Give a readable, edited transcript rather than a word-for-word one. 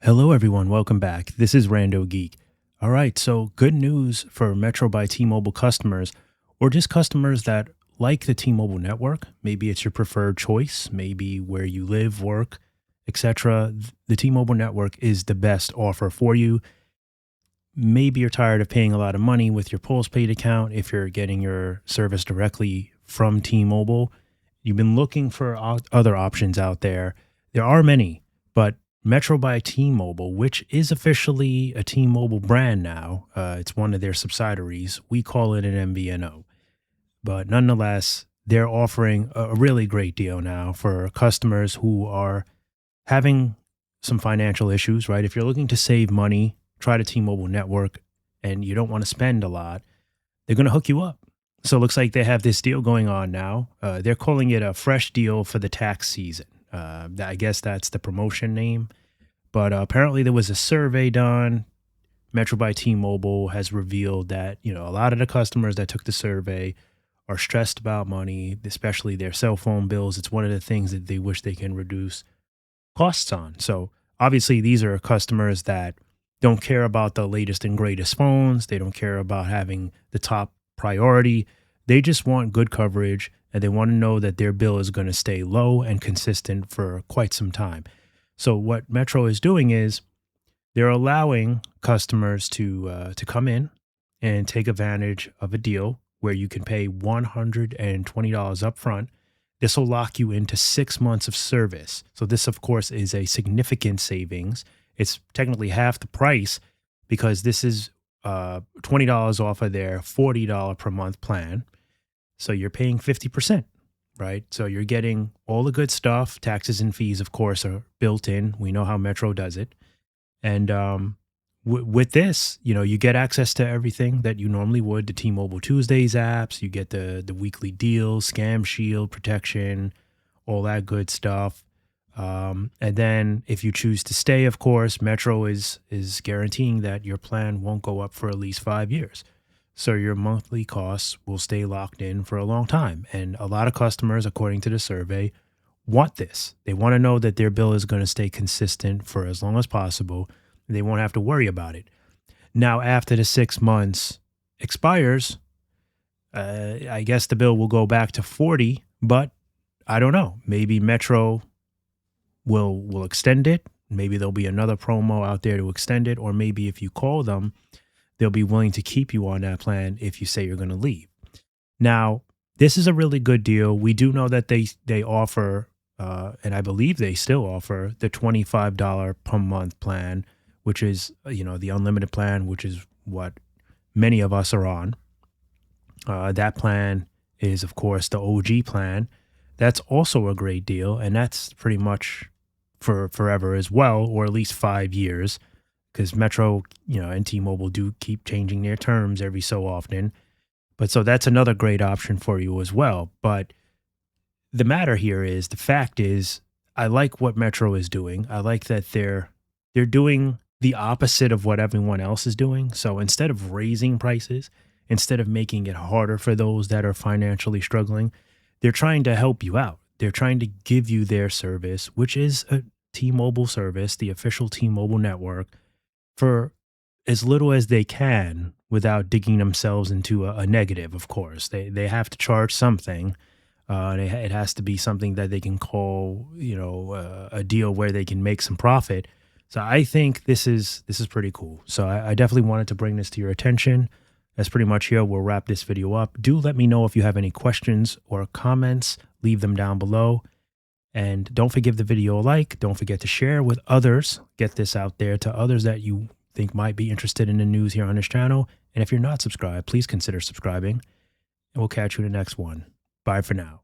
Hello, everyone. Welcome back. This is RandoGEEK. All right, so good news for Metro by T-Mobile customers, or just customers that like the T-Mobile network. Maybe it's your preferred choice, maybe where you live, work, etc. The T-Mobile network is the best offer for you. Maybe you're tired of paying a lot of money with your postpaid account if you're getting your service directly from T-Mobile. You've been looking for other options out there. There are many, but Metro by T-Mobile, which is officially a T-Mobile brand now, it's one of their subsidiaries. We call it an MVNO. But nonetheless, they're offering a really great deal now for customers who are having some financial issues, right? If you're looking to save money, try the T-Mobile network and you don't want to spend a lot, they're going to hook you up. So it looks like they have this deal going on now. They're calling it a fresh deal for the tax season. I guess that's the promotion name. But apparently there was a survey done. Metro by T-Mobile has revealed that, a lot of the customers that took the survey are stressed about money, especially their cell phone bills. It's one of the things that they wish they can reduce costs on. So obviously these are customers that don't care about the latest and greatest phones. They don't care about having the top priority. They just want good coverage and they want to know that their bill is going to stay low and consistent for quite some time. So what Metro is doing is they're allowing customers to come in and take advantage of a deal where you can pay $120 up front. This will lock you into 6 months of service. So this, of course, is a significant savings. It's technically half the price because this is $20 off of their $40 per month plan. So you're paying 50%, right? So you're getting all the good stuff. Taxes and fees, of course, are built in. We know how Metro does it. And with this, you get access to everything that you normally would. The T-Mobile Tuesdays apps, you get the weekly deals, Scam Shield protection, all that good stuff. And then if you choose to stay, of course, Metro is guaranteeing that your plan won't go up for at least 5 years. So your monthly costs will stay locked in for a long time. And a lot of customers, according to the survey, want this. They want to know that their bill is going to stay consistent for as long as possible. They won't have to worry about it. Now, after the 6 months expires, I guess the bill will go back to 40, but I don't know. Maybe Metro will extend it. Maybe there'll be another promo out there to extend it, or maybe if you call them, they'll be willing to keep you on that plan if you say you're going to leave. Now, this is a really good deal. We do know that they offer, and I believe they still offer, the $25 per month plan, which is, the unlimited plan, which is what many of us are on. That plan is, of course, the OG plan. That's also a great deal, and that's pretty much for forever as well, or at least 5 years, because Metro, and T-Mobile do keep changing their terms every so often. But so that's another great option for you as well. But the matter here is, the fact is, I like what Metro is doing. I like that they're doing the opposite of what everyone else is doing. So instead of raising prices, instead of making it harder for those that are financially struggling, they're trying to help you out. They're trying to give you their service, which is a T-Mobile service, the official T-Mobile network, for as little as they can without digging themselves into a negative, of course. They have to charge something. It has to be something that they can call, a deal where they can make some profit. So I think this is pretty cool. So I definitely wanted to bring this to your attention. That's pretty much here. We'll wrap this video up. Do let me know if you have any questions or comments. Leave them down below. And don't forget the video a like. Don't forget to share with others. Get this out there to others that you think might be interested in the news here on this channel. And if you're not subscribed, please consider subscribing. And we'll catch you in the next one. Bye for now.